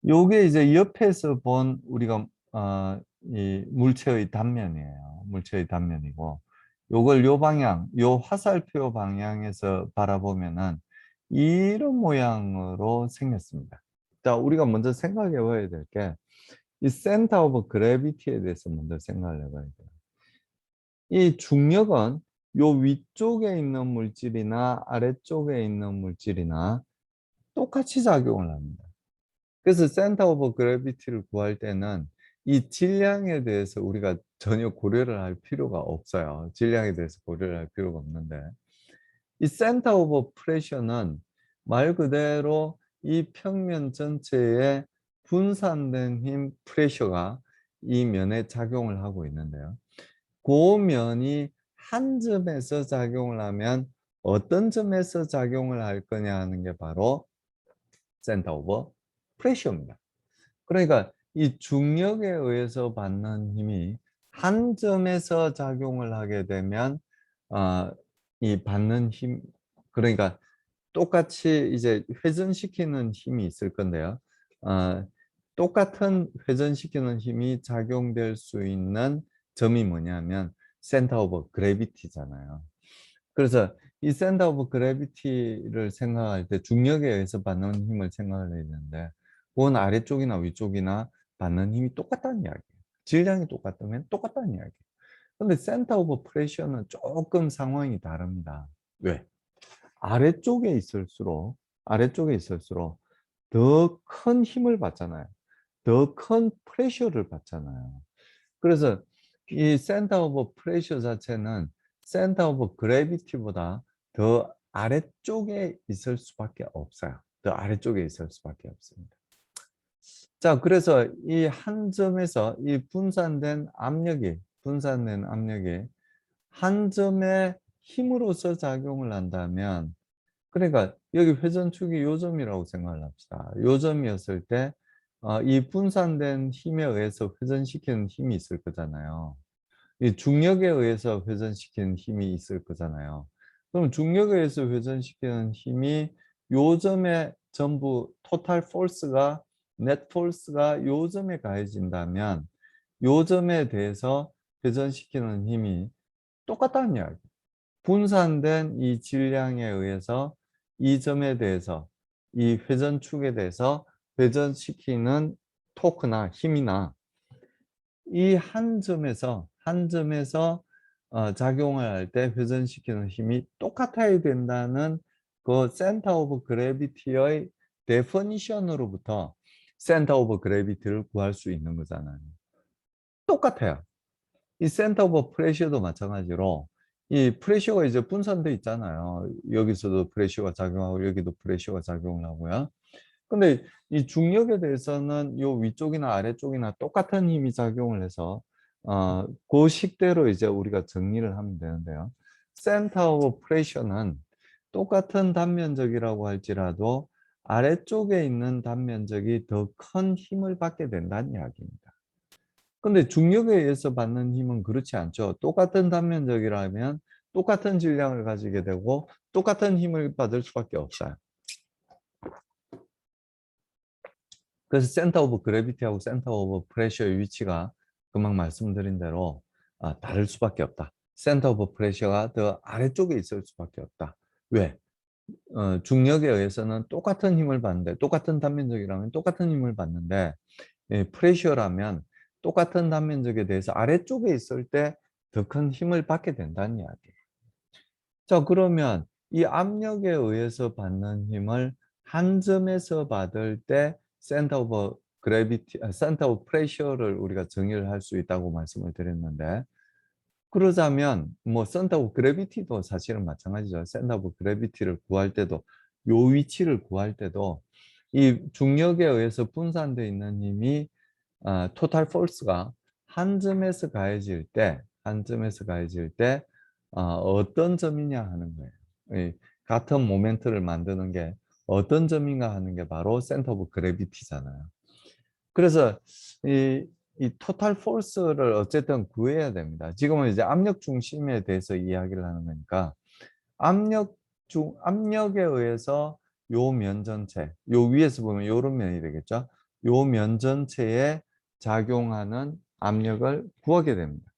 요게 이제 옆에서 본 우리가 이 물체의 단면이에요. 물체의 단면이고, 요걸 요 방향, 요 화살표 방향에서 바라보면은 이런 모양으로 생겼습니다. 자, 우리가 먼저 생각해 봐야 될 게 이 센터 오브 그래비티에 대해서 먼저 생각을 해봐야 돼요. 이 중력은 요 위쪽에 있는 물질이나 아래쪽에 있는 물질이나 똑같이 작용을 합니다. 그래서 센터 오브 그래비티를 구할 때는 이 질량에 대해서 우리가 전혀 고려를 할 필요가 없어요. 질량에 대해서 고려를 할 필요가 없는데 이 센터 오브 프레셔는 말 그대로 이 평면 전체에 분산된 힘 프레셔가 이 면에 작용을 하고 있는데요. 그 면이 한 점에서 작용을 하면 어떤 점에서 작용을 할 거냐 하는 게 바로 센터 오브 프레셔입니다. 그러니까 이 중력에 의해서 받는 힘이 한 점에서 작용을 하게 되면 어, 이 받는 힘 그러니까 똑같이 이제 회전시키는 힘이 있을 건데요. 어, 똑같은 회전시키는 힘이 작용될 수 있는 점이 뭐냐면 센터 오브 그래비티잖아요. 그래서 이 센터 오브 그래비티를 생각할 때 중력에 의해서 받는 힘을 생각을 해야 되는데 그건 아래쪽이나 위쪽이나 받는 힘이 똑같다는 이야기예요. 질량이 똑같으면 똑같다는 이야기예요. 근데 센터 오브 프레셔는 조금 상황이 다릅니다. 왜? 아래쪽에 있을수록 더 큰 힘을 받잖아요. 더 큰 프레셔를 받잖아요. 그래서 이 센터 오브 프레셔 자체는 센터 오브 그래비티보다 더 아래쪽에 있을 수밖에 없어요. 더 아래쪽에 있을 수밖에 없습니다. 자, 그래서 이 한 점에서 이 분산된 압력이 한 점의 힘으로서 작용을 한다면 그러니까 여기 회전축이 요점이라고 생각을 합시다. 요점이었을 때 이 분산된 힘에 의해서 회전시키는 힘이 있을 거잖아요. 이 중력에 의해서 회전시키는 힘이 있을 거잖아요. 그럼 중력에 의해서 회전시키는 힘이 요점에 전부 토탈 폴스가 넷 폴스가 요점에 가해진다면 요점에 대해서 회전시키는 힘이 똑같다는 이야기. 분산된 이 질량에 의해서 이 점에 대해서 이 회전축에 대해서 회전시키는 토크나 힘이나 이 한 점에서 작용을 할 때 회전시키는 힘이 똑같아야 된다는 그 센터 오브 그래비티의 데퍼니션으로부터 센터 오브 그래비티를 구할 수 있는 거잖아요. 똑같아요. 이 센터 오브 프레셔도 마찬가지로 이 프레셔가 이제 분산돼 있잖아요. 여기서도 프레셔가 작용하고 여기도 프레셔가 작용을 하고요. 근데 이 중력에 대해서는 요 위쪽이나 아래쪽이나 똑같은 힘이 작용을 해서 그 식대로 이제 우리가 정리를 하면 되는데요. 센터 오브 프레셔는 똑같은 단면적이라고 할지라도 아래쪽에 있는 단면적이 더 큰 힘을 받게 된다는 이야기입니다. 근데 중력에 의해서 받는 힘은 그렇지 않죠. 똑같은 단면적이라면 똑같은 질량을 가지게 되고 똑같은 힘을 받을 수밖에 없어요. 그래서 센터 오브 그래비티하고 센터 오브 프레셔의 위치가 금방 말씀드린 대로 다를 수밖에 없다. 센터 오브 프레셔가 더 아래쪽에 있을 수밖에 없다. 왜? 중력에 의해서는 똑같은 힘을 받는데 똑같은 단면적이라면 똑같은 힘을 받는데 프레셔라면 똑같은 단면적에 대해서 아래쪽에 있을 때 더 큰 힘을 받게 된다는 이야기예요. 자, 그러면 이 압력에 의해서 받는 힘을 한 점에서 받을 때 센터 오브 그래비티, 센터 오브 프레셔를 우리가 정의를 할 수 있다고 말씀을 드렸는데 그러자면 뭐 센터 오브 그래비티도 사실은 마찬가지죠. 센터 오브 그래비티를 구할 때도 요 위치를 구할 때도 이 중력에 의해서 분산되어 있는 힘이 토탈 폴스가 한 점에서 가해질 때, 어떤 점이냐 하는 거예요. 이 같은 모멘트를 만드는 게 어떤 점인가 하는 게 바로 센터 오브 그래비티잖아요. 그래서 이 토탈 폴스를 어쨌든 구해야 됩니다. 지금은 이제 압력 중심에 대해서 이야기를 하는 거니까 압력에 의해서 요 면 전체, 요 위에서 보면 요런 면이 되겠죠. 요 면 전체에 작용하는 압력을 구하게 됩니다.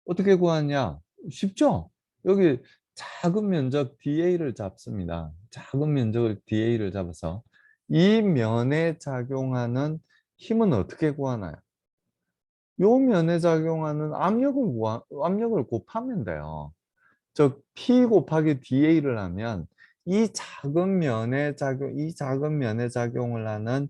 어떻게 구하냐? 쉽죠? 여기 작은 면적 DA를 잡습니다. 작은 면적을 DA를 잡아서 이 면에 작용하는 힘은 어떻게 구하나요? 요 면에 작용하는 압력을 곱하면 돼요. 즉 P 곱하기 DA를 하면 이 작은 면에 작용을 하는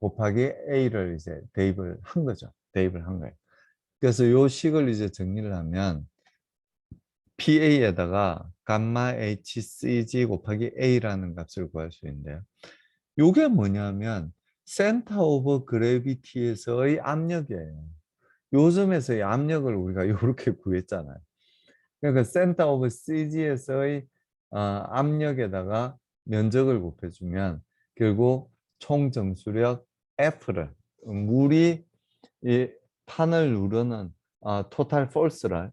곱하기 A를 이제 대입을 한 거죠. 대입을 한 거예요. 그래서 요 식을 이제 정리를 하면 PA에다가 감마 HCG 곱하기 A라는 값을 구할 수 있는데요. 요게 뭐냐면 센터 오브 그래비티에서의 압력이에요. 요즘에서의 압력을 우리가 이렇게 구했잖아요. 그러니까 센터 오브 CG에서의 압력에다가 면적을 곱해주면 결국 총 정수력 F를 물이 이 판을 누르는 토탈 폴스를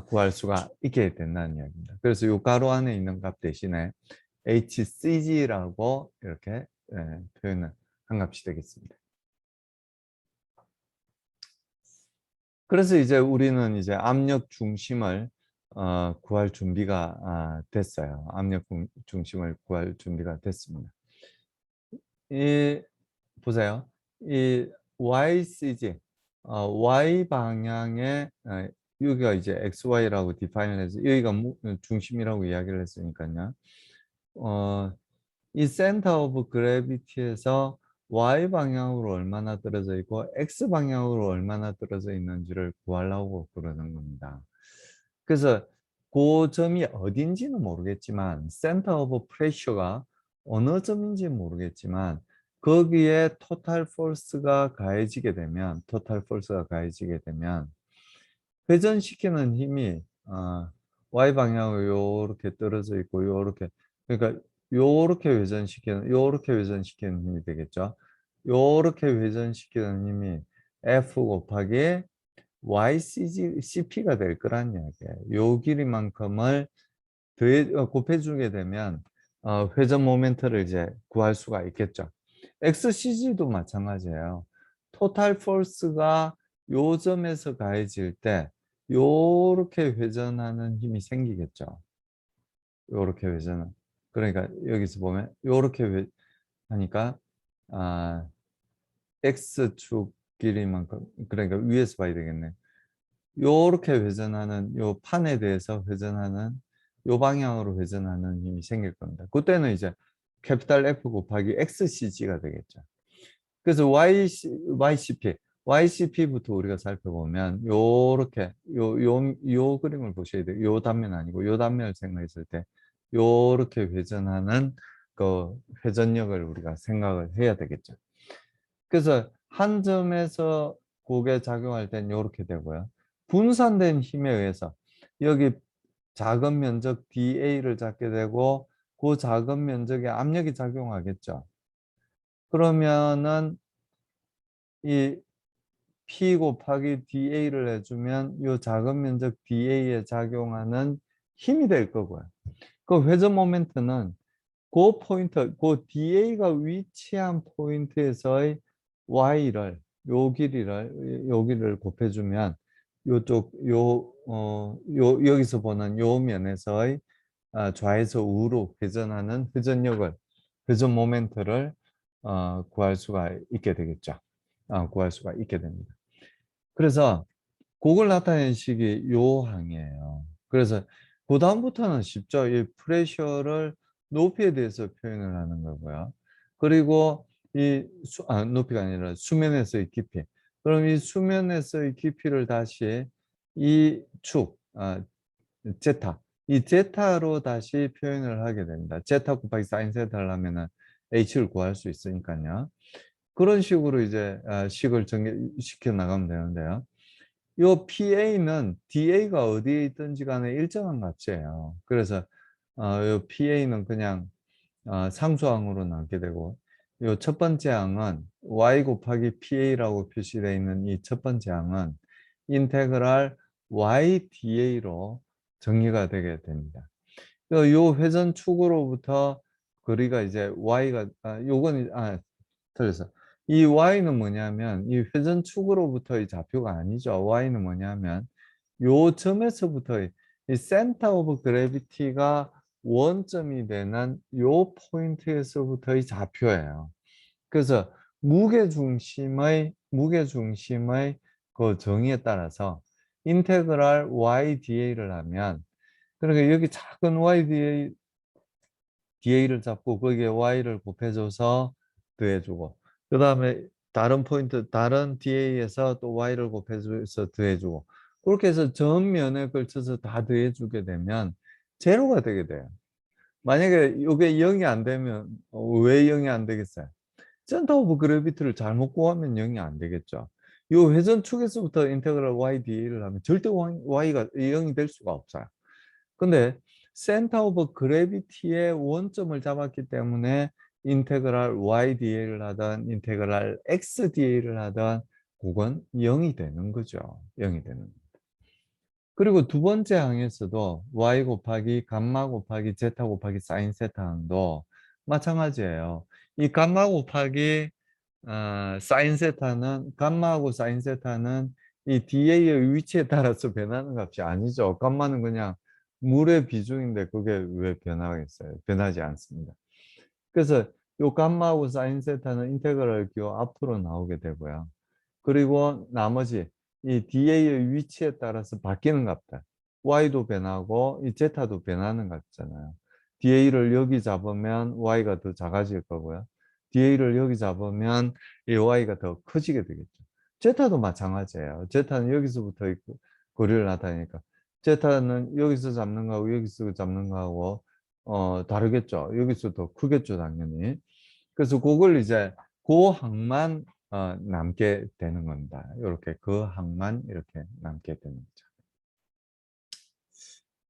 구할 수가 있게 된다는 이야기입니다. 그래서 이 가로 안에 있는 값 대신에 HCG라고 이렇게 표현을 한 값이 되겠습니다. 그래서 이제 우리는 이제 압력 중심을 구할 준비가 됐어요. 압력 중심을 구할 준비가 됐습니다. 이 보세요. 이 YCG, Y 방향의 여기가 이제 XY라고 디파인을 해서 여기가 중심이라고 이야기를 했으니까요. 이 센터 오브 그래비티에서 Y 방향으로 얼마나 떨어져 있고 X 방향으로 얼마나 떨어져 있는지를 구하려고 그러는 겁니다. 그래서 그 점이 어딘지는 모르겠지만 센터 오브 프레셔가 어느 점인지 모르겠지만 거기에 토탈 폴스가 가해지게 되면 회전시키는 힘이 Y 방향으로 이렇게 떨어져 있고 요렇게 그러니까 요렇게 회전시키는 힘이 되겠죠. 요렇게 회전시키는 힘이 F 곱하기 YCP가 될 거란 이야기예요. 요 길이만큼을 곱해주게 되면 회전 모멘트를 이제 구할 수가 있겠죠. XCG도 마찬가지예요. 토탈 폴스가 요 점에서 가해질 때 요렇게 회전하는 힘이 생기겠죠. 요렇게 회전은. 그러니까 여기서 보면 요렇게 하니까 아, X축 길이만큼 그러니까 위에서 봐야 되겠네. 요렇게 회전하는 요 판에 대해서 회전하는 요 방향으로 회전하는 힘이 생길 겁니다. 그때는 이제 캐피탈 F 곱하기 XCG가 되겠죠. 그래서 YCP부터 우리가 살펴보면 요렇게 요 그림을 보셔야 돼요. 요 단면 아니고 요 단면을 생각했을 때 요렇게 회전하는 그 회전력을 우리가 생각을 해야 되겠죠. 그래서 한 점에서 그게 작용할 땐 이렇게 되고요. 분산된 힘에 의해서 여기 작은 면적 dA를 잡게 되고 그 작은 면적에 압력이 작용하겠죠. 그러면은 이 P 곱하기 dA를 해주면 이 작은 면적 dA에 작용하는 힘이 될 거고요. 그 회전 모멘트는 그 포인트, 그 DA가 위치한 포인트에서의 Y를, 요 길이를 곱해주면, 여기서 보는 요 면에서의 좌에서 우로 회전하는 회전 모멘트를 구할 수가 있게 되겠죠. 구할 수가 있게 됩니다. 그래서 그걸 나타내는 식이 요 항이에요. 그래서 그 다음부터는 쉽죠. 이 프레셔를 높이에 대해서 표현을 하는 거고요. 그리고 높이가 아니라 수면에서의 깊이. 그럼 이 수면에서의 깊이를 다시 이 제타. 이 제타로 다시 표현을 하게 됩니다. 제타 곱하기 사인 세타를 하면은 H를 구할 수 있으니까요. 그런 식으로 이제 식을 정리시켜 나가면 되는데요. 요 PA는 DA가 어디에 있든지 간에 일정한 값이에요. 그래서 요 PA는 그냥 상수항으로 남게 되고 요 첫 번째 항은 Y 곱하기 PA라고 표시되어 있는 이 첫 번째 항은 인테그랄 YDA로 정리가 되게 됩니다. 요 회전축으로부터 거리가 이제 Y가 요건 틀렸어. 이 y는 뭐냐면 이 회전축으로부터의 좌표가 아니죠. y는 뭐냐면 요 점에서부터의 이 센터 오브 그래비티가 원점이 되는 요 포인트에서부터의 좌표예요. 그래서 무게중심의 그 정의에 따라서 인테그랄 YDA를 하면 그러니까 여기 작은 YDA를 잡고 거기에 Y를 곱해줘서 더해주고 그 다음에 다른 포인트, 다른 DA에서 또 Y를 곱해서 더해주고, 그렇게 해서 전 면에 걸쳐서 다 더해주게 되면 제로가 되게 돼요. 만약에 이게 0이 안 되면 왜 0이 안 되겠어요? 센터 오브 그래비티를 잘못 구하면 0이 안 되겠죠. 이 회전축에서부터 인테그랄 y dA를 하면 절대 y가 0이 될 수가 없어요. 근데 센터 오브 그래비티의 원점을 잡았기 때문에 인테그랄 y dA를 하든 인테그랄 x dA를 하든 그건 0이 되는 거죠. 0이 되는 거죠. 그리고 두 번째 항에서도 y 곱하기 감마 곱하기 제타 곱하기 사인 세타 항도 마찬가지예요. 이 감마 곱하기 사인 세타는 감마하고 사인 세타는 이 DA의 위치에 따라서 변하는 값이 아니죠. 감마는 그냥 물의 비중인데 그게 왜 변하겠어요? 변하지 않습니다. 그래서 요 감마하고 사인 세타는 인테그랄 기호 앞으로 나오게 되고요. 그리고 나머지 이 DA의 위치에 따라서 바뀌는 값들. Y도 변하고 이 제타도 변하는 값이잖아요. DA를 여기 잡으면 Y가 더 작아질 거고요. DA를 여기 잡으면 이 Y가 더 커지게 되겠죠. 제타도 마찬가지예요. 제타는 여기서부터 거리를 나타내니까. 제타는 여기서 잡는 거하고 여기서 잡는 거하고 다르겠죠. 여기서 더 크겠죠, 당연히. 그래서 그걸 이제 그 항만 남게 되는 겁니다. 이렇게 그 항만 이렇게 남게 되는 거죠.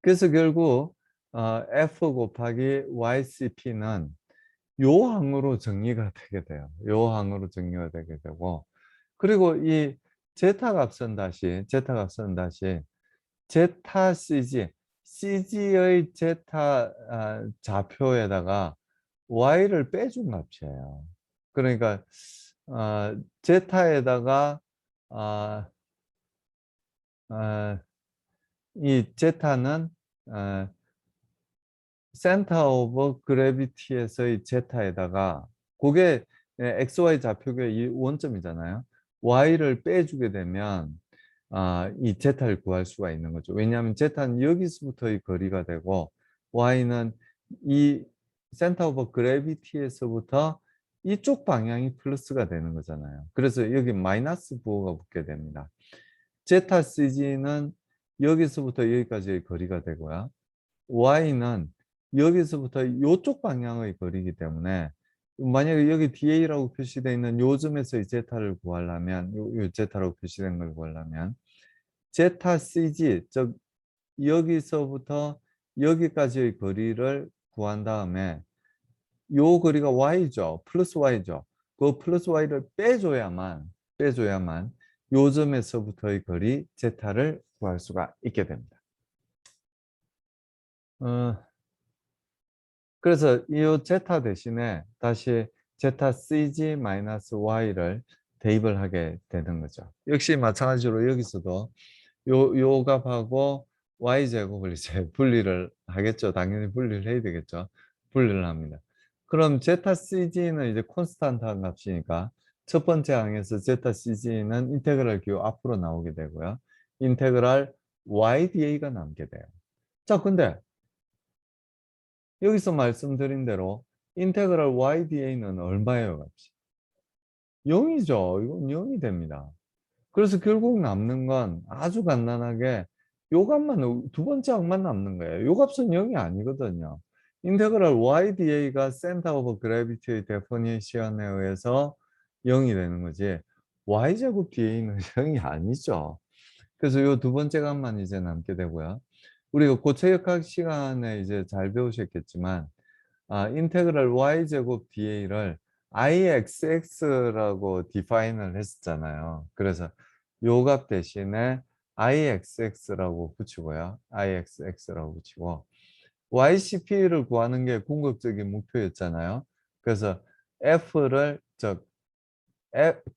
그래서 결국 F 곱하기 YCP는 요 항으로 정리가 되게 돼요. 요 항으로 정리가 되게 되고 그리고 이 제타 값은 다시 제타 CG CG의 제타 좌표에다가 Y를 빼준 값이에요. 그러니까 제타에다가 아, 아, 이 제타는 센터 오브 그래비티에서의 제타에다가 그게 XY 좌표의 이 원점이잖아요. Y를 빼주게 되면 이 제타를 구할 수가 있는 거죠. 왜냐하면 제타는 여기서부터의 거리가 되고 Y는 이 센터 오브 그래비티에서부터 이쪽 방향이 플러스가 되는 거잖아요. 그래서 여기 마이너스 부호가 붙게 됩니다. 제타 CG는 여기서부터 여기까지의 거리가 되고요. Y는 여기서부터 이쪽 방향의 거리이기 때문에 만약에 여기 DA라고 표시되어 있는 요점에서의 제타를 구하려면 요 제타라고 표시된 걸 구하려면 제타 CG 즉 여기서부터 여기까지의 거리를 구한 다음에 요 거리가 Y죠. 플러스 Y죠. 그 플러스 Y를 빼줘야만 요점에서부터의 거리 제타를 구할 수가 있게 됩니다. 어, 그래서 이 제타 대신에 다시 제타 CG-Y를 대입을 하게 되는 거죠. 역시 마찬가지로 여기서도 요 값하고 Y제곱을 이제 분리를 하겠죠. 당연히 분리를 해야 되겠죠. 분리를 합니다. 그럼 제타 CG는 이제 콘스탄트 값이니까 첫 번째 항에서 제타 CG는 인테그랄 기호 앞으로 나오게 되고요. 인테그랄 YDA가 남게 돼요. 자, 근데 여기서 말씀드린 대로 인테그랄 YDA는 얼마예요, 값이? 0이죠. 이건 0이 됩니다. 그래서 결국 남는 건 아주 간단하게 요 값만, 두 번째 항만 남는 거예요. 요 값은 0이 아니거든요. 인테그랄 YDA가 센터 오브 그래비티의 데포니션에 의해서 0이 되는 거지. Y제곱 DA는 0이 아니죠. 그래서 요 두 번째 값만 이제 남게 되고요. 우리가 고체역학 시간에 이제 잘 배우셨겠지만 인테그랄 y제곱 da를 ixx라고 디파인을 했었잖아요. 그래서 요 값 대신에 ixx라고 붙이고요. ixx라고 붙이고 ycp를 구하는 게 궁극적인 목표였잖아요. 그래서 f를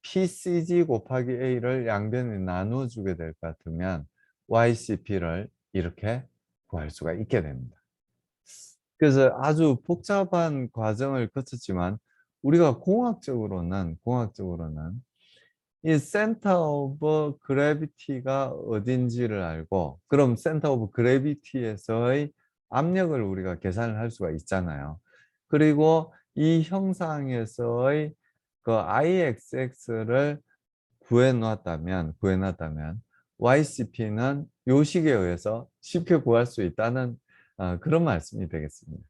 pcg 곱하기 a를 양변에 나눠주게 될 것 같으면 ycp를 이렇게 구할 수가 있게 됩니다. 그래서 아주 복잡한 과정을 거쳤지만 우리가 공학적으로는 이 센터 오브 그래비티가 어딘지를 알고 그럼 센터 오브 그래비티에서의 압력을 우리가 계산을 할 수가 있잖아요. 그리고 이 형상에서의 그 IXX를 구해놨다면 YCP는 요식에 의해서 쉽게 구할 수 있다는 그런 말씀이 되겠습니다.